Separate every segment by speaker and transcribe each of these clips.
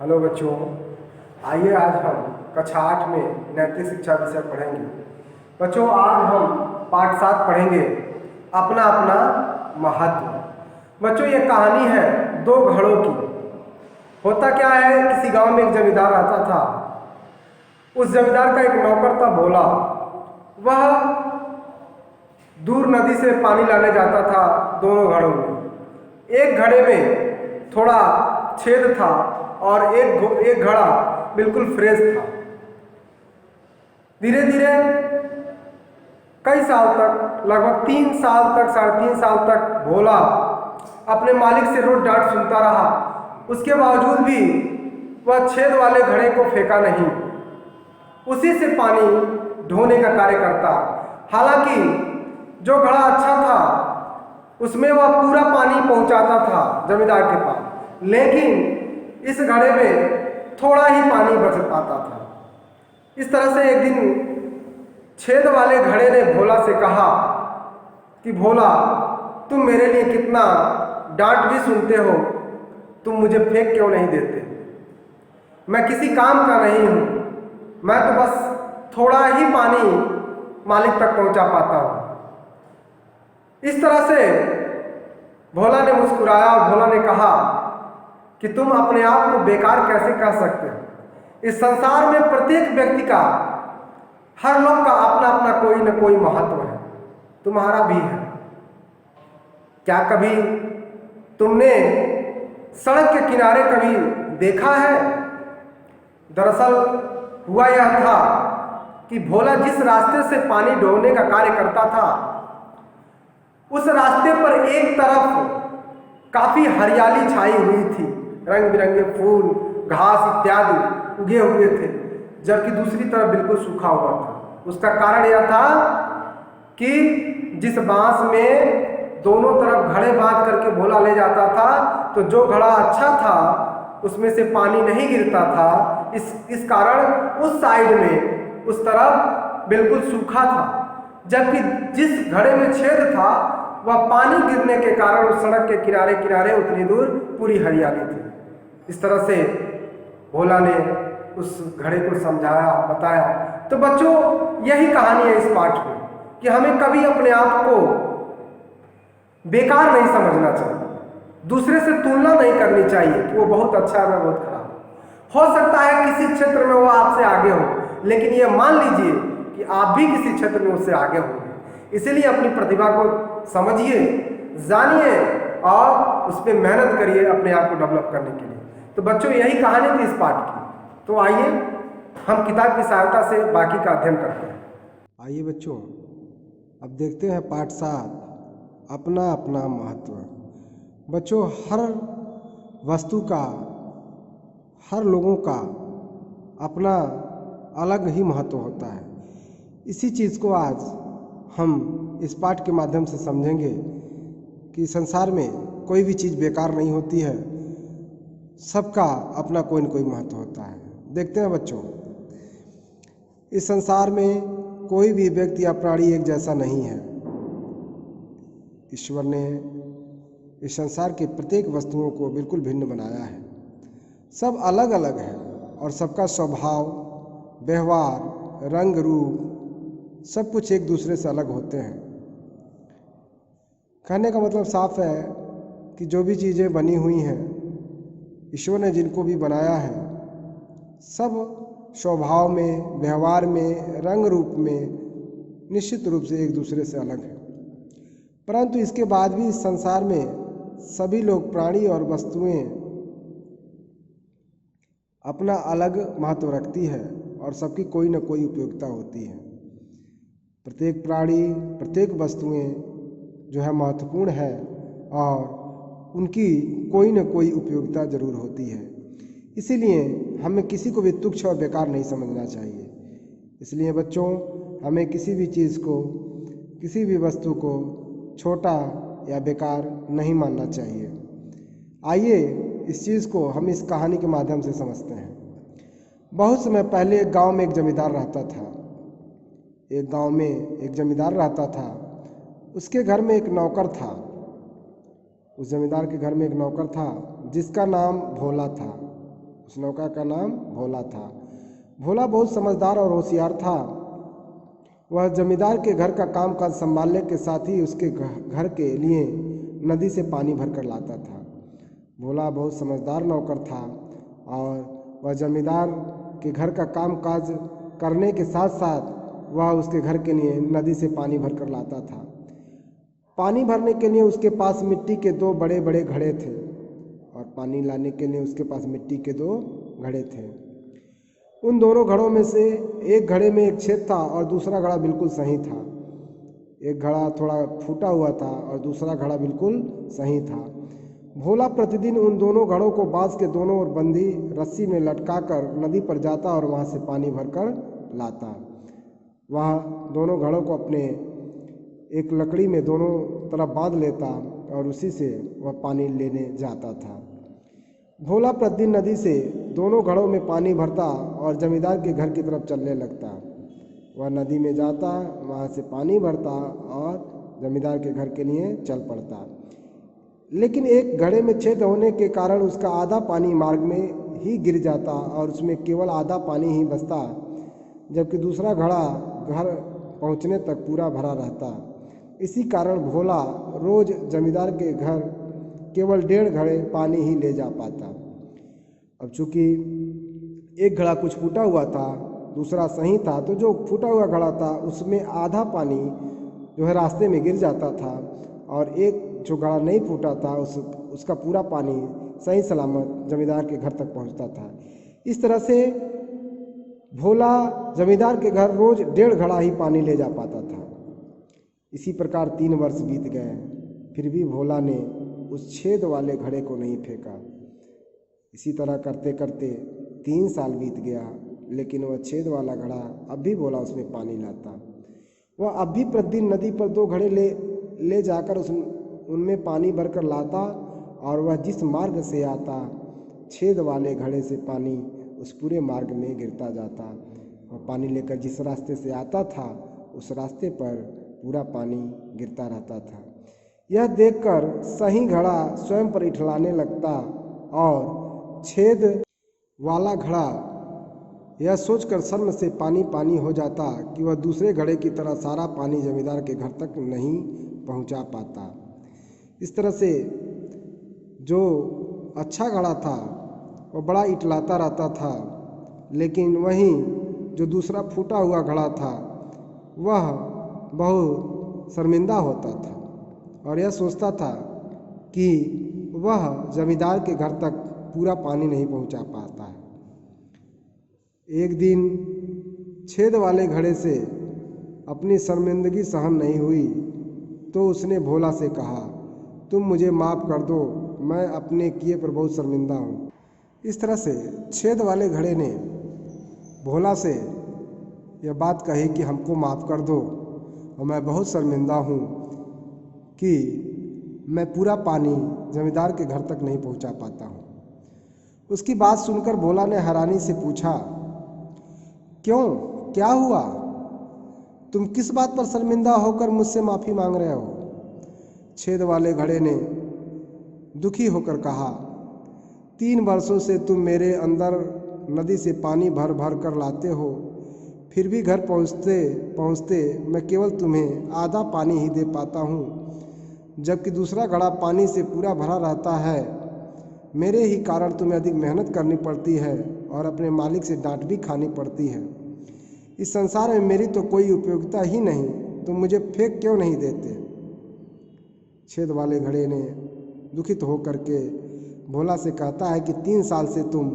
Speaker 1: Hello बच्चों, आइए आज हम कक्षा 8 में नैतिक शिक्षा विषय पढ़ेंगे। बच्चों, आज हम पाठ 7 पढ़ेंगे, अपना अपना महत्व। बच्चों, ये कहानी है दो घड़ों की। होता क्या है, किसी गांव में एक जमींदार रहता था। उस जमींदार का एक नौकर था भोला। वह दूर नदी से पानी लाने जाता था दोनों घड़ों में। एक घड़े में थोड़ा छेद था और एक घड़ा बिल्कुल फ्रेश था। धीरे धीरे कई साल तक, लगभग 3 साल तक, 3.5 साल तक भोला अपने मालिक से रोज डांट सुनता रहा। उसके बावजूद भी वह छेद वाले घड़े को फेंका नहीं, उसी से पानी ढोने का कार्य करता। हालांकि जो घड़ा अच्छा था उसमें वह पूरा पानी पहुंचाता था जमींदार के पास, लेकिन इस घड़े में थोड़ा ही पानी बच पाता था। इस तरह से एक दिन छेद वाले घड़े ने भोला से कहा कि भोला, तुम मेरे लिए कितना डांट भी सुनते हो, तुम मुझे फेंक क्यों नहीं देते? मैं किसी काम का नहीं हूं, मैं तो बस थोड़ा ही पानी मालिक तक पहुंचा पाता हूं। इस तरह से भोला ने मुस्कुराया। भोला ने कहा कि तुम अपने आप को बेकार कैसे कह सकते हो? इस संसार में प्रत्येक व्यक्ति का, हर लोग का अपना अपना कोई न कोई महत्व है, तुम्हारा भी है। क्या कभी तुमने सड़क के किनारे कभी देखा है? दरअसल हुआ यह था कि भोला जिस रास्ते से पानी ढोने का कार्य करता था, उस रास्ते पर एक तरफ काफी हरियाली छाई हुई थी, रंग बिरंगे फूल, घास इत्यादि उगे हुए थे, जबकि दूसरी तरफ बिल्कुल सूखा हुआ था। उसका कारण यह था कि जिस बांस में दोनों तरफ घड़े बांध करके भोला ले जाता था, तो जो घड़ा अच्छा था उसमें से पानी नहीं गिरता था। इस कारण उस साइड में, उस तरफ बिल्कुल सूखा था, जबकि जिस घड़े में छेद था वह पानी गिरने के कारण उस सड़क के किनारे किनारे उतनी दूर पूरी हरियाली थी। इस तरह से भोला ने उस घड़े को समझाया, बताया। तो बच्चों, यही कहानी है इस पाठ में कि हमें कभी अपने आप को बेकार नहीं समझना चाहिए, दूसरे से तुलना नहीं करनी चाहिए कि वो बहुत अच्छा है, मैं बहुत खराब। हो सकता है किसी क्षेत्र में वो आपसे आगे हो, लेकिन ये मान लीजिए कि आप भी किसी क्षेत्र में उससे आगे होंगे। इसीलिए अपनी प्रतिभा को समझिए, जानिए और उस पर मेहनत करिए अपने आप को डेवलप करने के लिए। तो बच्चों, यही कहानी थी इस पाठ की। तो आइए हम किताब की सहायता से बाकी का अध्ययन करते हैं। आइए बच्चों, अब देखते हैं पाठ 7, अपना अपना महत्व। बच्चों, हर वस्तु का, हर लोगों का अपना अलग ही महत्व होता है। इसी चीज़ को आज हम इस पाठ के माध्यम से समझेंगे कि संसार में कोई भी चीज़ बेकार नहीं होती है, सबका अपना कोई न कोई महत्व होता है। देखते हैं बच्चों, इस संसार में कोई भी व्यक्ति या प्राणी एक जैसा नहीं है। ईश्वर ने इस संसार के प्रत्येक वस्तुओं को बिल्कुल भिन्न बनाया है। सब अलग अलग है और सबका स्वभाव, व्यवहार, रंग रूप सब कुछ एक दूसरे से अलग होते हैं। कहने का मतलब साफ है कि जो भी चीज़ें बनी हुई हैं, ईश्वर ने जिनको भी बनाया है, सब स्वभाव में, व्यवहार में, रंग रूप में निश्चित रूप से एक दूसरे से अलग है। परंतु इसके बाद भी इस संसार में सभी लोग, प्राणी और वस्तुएं अपना अलग महत्व रखती है और सबकी कोई न कोई उपयोगिता होती है। प्रत्येक प्राणी, प्रत्येक वस्तुएं जो है महत्वपूर्ण है और उनकी कोई न कोई उपयोगिता जरूर होती है। इसीलिए हमें किसी को भी तुच्छ और बेकार नहीं समझना चाहिए। इसलिए बच्चों, हमें किसी भी चीज़ को, किसी भी वस्तु को छोटा या बेकार नहीं मानना चाहिए। आइए इस चीज़ को हम इस कहानी के माध्यम से समझते हैं। बहुत समय पहले एक गांव में एक जमींदार रहता था। एक गांव में एक जमींदार रहता था। उसके घर में एक नौकर था। उस जमींदार के घर में एक नौकर था जिसका नाम भोला था।
Speaker 2: उस नौका का नाम भोला था। भोला बहुत समझदार और होशियार था। वह जमींदार के घर का कामकाज संभालने के साथ ही उसके घर के लिए नदी से पानी भरकर लाता था। भोला बहुत समझदार नौकर था और वह जमींदार के घर का कामकाज करने के साथ साथ वह उसके घर के लिए नदी से पानी भरकर लाता था। पानी भरने के लिए उसके पास मिट्टी के 2 बड़े बड़े घड़े थे और पानी लाने के लिए उसके पास मिट्टी के 2 घड़े थे। उन दोनों घड़ों में से एक घड़े में एक छेद था और दूसरा घड़ा बिल्कुल सही था। एक घड़ा थोड़ा फूटा हुआ था और दूसरा घड़ा बिल्कुल सही था। भोला प्रतिदिन उन दोनों घड़ों को बांस के दोनों ओर बंधी रस्सी में लटकाकर नदी पर जाता और वहां से पानी भरकर लाता। वह दोनों घड़ों को अपने एक लकड़ी में दोनों तरफ बांध लेता और उसी से वह पानी लेने जाता था। भोला प्रतिदिन नदी से दोनों घड़ों में पानी भरता और जमींदार के घर की तरफ चलने लगता। वह नदी में जाता, वहाँ से पानी भरता और जमींदार के घर के लिए चल पड़ता। लेकिन एक घड़े में छेद होने के कारण उसका आधा पानी मार्ग में ही गिर जाता और उसमें केवल आधा पानी ही बचता, जबकि दूसरा घड़ा घर पहुँचने तक पूरा भरा रहता। इसी कारण भोला रोज जमींदार के घर केवल 1.5 घड़े पानी ही ले जा पाता। अब चूँकि एक घड़ा कुछ फूटा हुआ था, दूसरा सही था, तो जो फूटा हुआ घड़ा था उसमें आधा पानी जो है रास्ते में गिर जाता था और एक जो घड़ा नहीं फूटा था उसका पूरा पानी सही सलामत जमींदार के घर तक पहुंचता था। इस तरह से भोला जमींदार के घर रोज 1.5 घड़ा ही पानी ले जा पाता था। इसी प्रकार 3 वर्ष बीत गए, फिर भी भोला ने उस छेद वाले घड़े को नहीं फेंका। इसी तरह करते करते 3 साल बीत गया, लेकिन वह छेद वाला घड़ा अब भी भोला उसमें पानी लाता। वह अब भी प्रतिदिन नदी पर 2 घड़े ले जाकर उनमें पानी भरकर लाता और वह जिस मार्ग से आता, छेद वाले घड़े से पानी उस पूरे मार्ग में गिरता जाता और पानी लेकर जिस रास्ते से आता था उस रास्ते पर पूरा पानी गिरता रहता था। यह देखकर सही घड़ा स्वयं पर इठलाने लगता और छेद वाला घड़ा यह सोचकर शर्म से पानी पानी हो जाता कि वह दूसरे घड़े की तरह सारा पानी जमींदार के घर तक नहीं पहुंचा पाता। इस तरह से जो अच्छा घड़ा था वह बड़ा इटलाता रहता था, लेकिन वहीं जो दूसरा फूटा हुआ घड़ा था वह बहुत शर्मिंदा होता था और यह सोचता था कि वह जमींदार के घर तक पूरा पानी नहीं पहुंचा पाता है। एक दिन छेद वाले घड़े से अपनी शर्मिंदगी सहन नहीं हुई तो उसने भोला से कहा, तुम मुझे माफ़ कर दो, मैं अपने किए पर बहुत शर्मिंदा हूँ। इस तरह से छेद वाले घड़े ने भोला से यह बात कही कि हमको माफ़ कर दो और मैं बहुत शर्मिंदा हूँ कि मैं पूरा पानी जमींदार के घर तक नहीं पहुँचा पाता हूँ। उसकी बात सुनकर भोला ने हैरानी से पूछा, क्यों, क्या हुआ? तुम किस बात पर शर्मिंदा होकर मुझसे माफ़ी मांग रहे हो? छेद वाले घड़े ने दुखी होकर कहा, 3 वर्षों से तुम मेरे अंदर नदी से पानी भर भर कर लाते हो, फिर भी घर पहुँचते पहुँचते मैं केवल तुम्हें आधा पानी ही दे पाता हूँ, जबकि दूसरा घड़ा पानी से पूरा भरा रहता है। मेरे ही कारण तुम्हें अधिक मेहनत करनी पड़ती है और अपने मालिक से डांट भी खानी पड़ती है। इस संसार में मेरी तो कोई उपयोगिता ही नहीं, तुम मुझे फेंक क्यों नहीं देते? छेद वाले घड़े ने दुखित होकर के भोला से कहता है कि 3 साल से तुम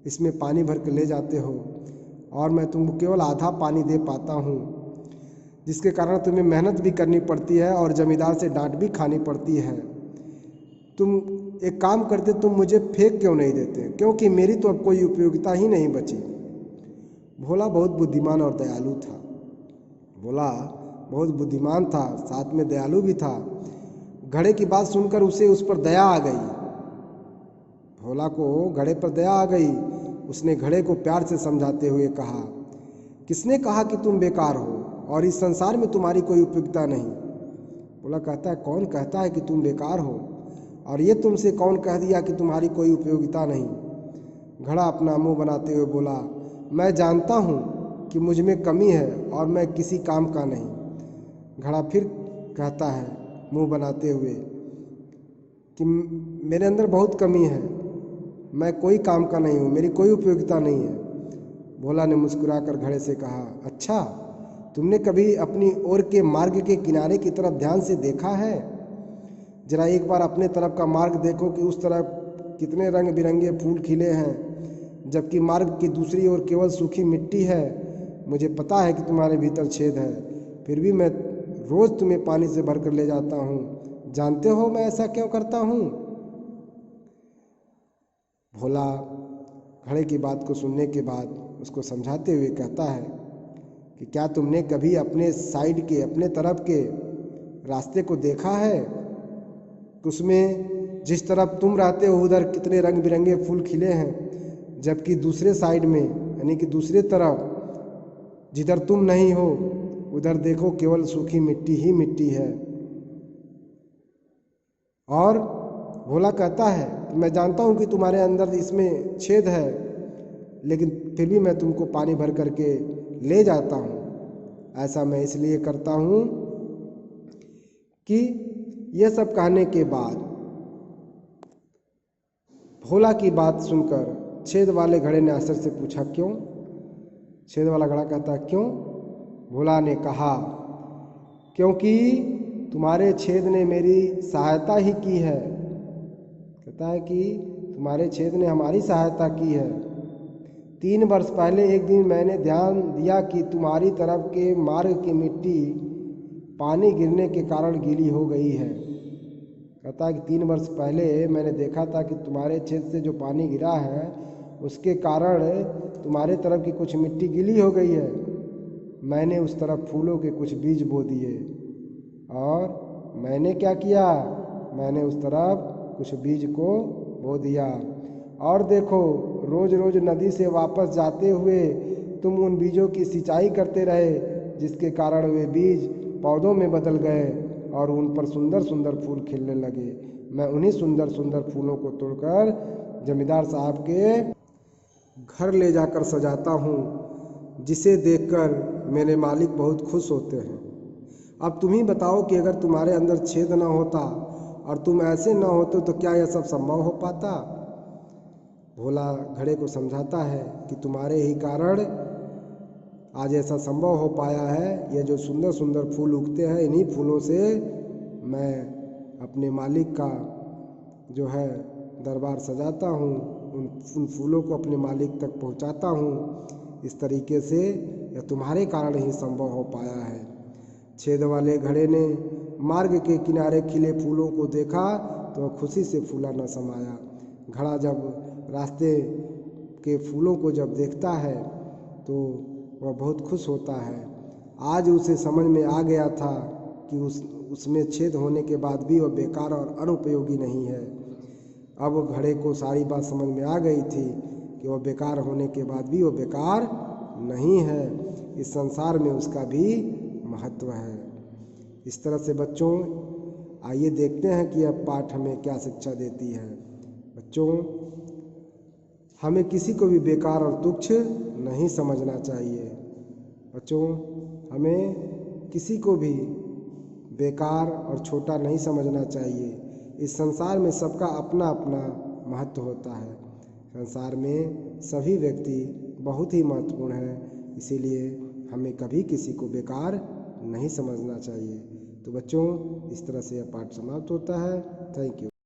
Speaker 2: इसमें पानी भर के ले जाते हो और मैं तुमको केवल आधा पानी दे पाता हूँ, जिसके कारण तुम्हें मेहनत भी करनी पड़ती है और जमींदार से डांट भी खानी पड़ती है। तुम एक काम करते, तुम मुझे फेंक क्यों नहीं देते, क्योंकि मेरी तो अब कोई उपयोगिता ही नहीं बची। भोला बहुत बुद्धिमान और दयालु था। भोला बहुत बुद्धिमान था, साथ में दयालु भी था। घड़े की बात सुनकर उसे उस पर दया आ गई। भोला को घड़े पर दया आ गई। उसने घड़े को प्यार से समझाते हुए कहा, किसने कहा कि तुम बेकार हो और इस संसार में तुम्हारी कोई उपयोगिता नहीं? भोला कहता है, कौन कहता है कि तुम बेकार हो और ये तुमसे कौन कह दिया कि तुम्हारी कोई उपयोगिता नहीं? घड़ा अपना मुंह बनाते हुए बोला, मैं जानता हूँ कि मुझ में कमी है और मैं किसी काम का नहीं। घड़ा फिर कहता है मुंह बनाते हुए कि मेरे अंदर बहुत कमी है, मैं कोई काम का नहीं हूँ, मेरी कोई उपयोगिता नहीं है। भोला ने मुस्कुराकर घड़े से कहा, अच्छा, तुमने कभी अपनी ओर के मार्ग के किनारे की तरफ ध्यान से देखा है? जरा एक बार अपने तरफ का मार्ग देखो कि उस तरफ कितने रंग बिरंगे फूल खिले हैं, जबकि मार्ग की दूसरी ओर केवल सूखी मिट्टी है। मुझे पता है कि तुम्हारे भीतर छेद है, फिर भी मैं रोज़ तुम्हें पानी से भरकर ले जाता हूँ। जानते हो मैं ऐसा क्यों करता हूँ? भोला घड़े की बात को सुनने के बाद उसको समझाते हुए कहता है कि क्या तुमने कभी अपने साइड के, अपने तरफ के रास्ते को देखा है? उसमें जिस तरफ तुम रहते हो उधर कितने रंग बिरंगे फूल खिले हैं, जबकि दूसरे साइड में यानी कि दूसरे तरफ जिधर तुम नहीं हो उधर देखो केवल सूखी मिट्टी ही मिट्टी है। और भोला कहता है कि मैं जानता हूँ कि तुम्हारे अंदर इसमें छेद है, लेकिन फिर भी मैं तुमको पानी भर करके ले जाता हूँ। ऐसा मैं इसलिए करता हूँ कि यह सब कहने के बाद भोला की बात सुनकर छेद वाले घड़े ने आश्चर्य से पूछा, क्यों? छेद वाला घड़ा कहता, क्यों? भोला ने कहा, क्योंकि तुम्हारे छेद ने मेरी सहायता ही की है। कहता है कि तुम्हारे छेद ने हमारी सहायता की है। 3 वर्ष पहले एक दिन मैंने ध्यान दिया कि तुम्हारी तरफ के मार्ग की मिट्टी पानी गिरने के कारण गीली हो गई है। कहता है कि 3 वर्ष पहले मैंने देखा था कि तुम्हारे छेद से जो पानी गिरा है उसके कारण तुम्हारे तरफ की कुछ मिट्टी गीली हो गई है। मैंने उस तरफ फूलों के कुछ बीज बो दिए। और मैंने क्या किया? मैंने उस तरफ कुछ बीज को बो दिया। और देखो, रोज़ रोज़ नदी से वापस जाते हुए तुम उन बीजों की सिंचाई करते रहे, जिसके कारण वे बीज पौधों में बदल गए और उन पर सुंदर सुंदर फूल खिलने लगे। मैं उन्हीं सुंदर सुंदर फूलों को तोड़कर जमींदार साहब के घर ले जाकर सजाता हूँ, जिसे देखकर मेरे मालिक बहुत खुश होते हैं। अब तुम ही बताओ कि अगर तुम्हारे अंदर छेद न होता और तुम ऐसे न होते तो क्या यह सब संभव हो पाता? भोला घड़े को समझाता है कि तुम्हारे ही कारण आज ऐसा संभव हो पाया है। ये जो सुंदर सुंदर फूल उगते हैं, इन्हीं फूलों से मैं अपने मालिक का जो है दरबार सजाता हूँ, उन फूलों को अपने मालिक तक पहुँचाता हूँ। इस तरीके से यह तुम्हारे कारण ही संभव हो पाया है। छेद वाले घड़े ने मार्ग के किनारे खिले फूलों को देखा तो वह खुशी से फूला न समाया। घड़ा जब रास्ते के फूलों को जब देखता है तो वह बहुत खुश होता है। आज उसे समझ में आ गया था कि उसमें छेद होने के बाद भी वह बेकार और अनुपयोगी नहीं है। अब घड़े को सारी बात समझ में आ गई थी कि वह बेकार होने के बाद भी वह बेकार नहीं है। इस संसार में उसका भी महत्व है। इस तरह से बच्चों, आइए देखते हैं कि यह पाठ हमें क्या शिक्षा देती है। बच्चों, हमें किसी को भी बेकार और तुच्छ नहीं समझना चाहिए। बच्चों, हमें किसी को भी बेकार और छोटा नहीं समझना चाहिए। इस संसार में सबका अपना अपना महत्व होता है। संसार में सभी व्यक्ति बहुत ही महत्वपूर्ण हैं, इसीलिए हमें कभी किसी को बेकार नहीं समझना चाहिए। तो बच्चों, इस तरह से यह पाठ समाप्त होता है। Thank you.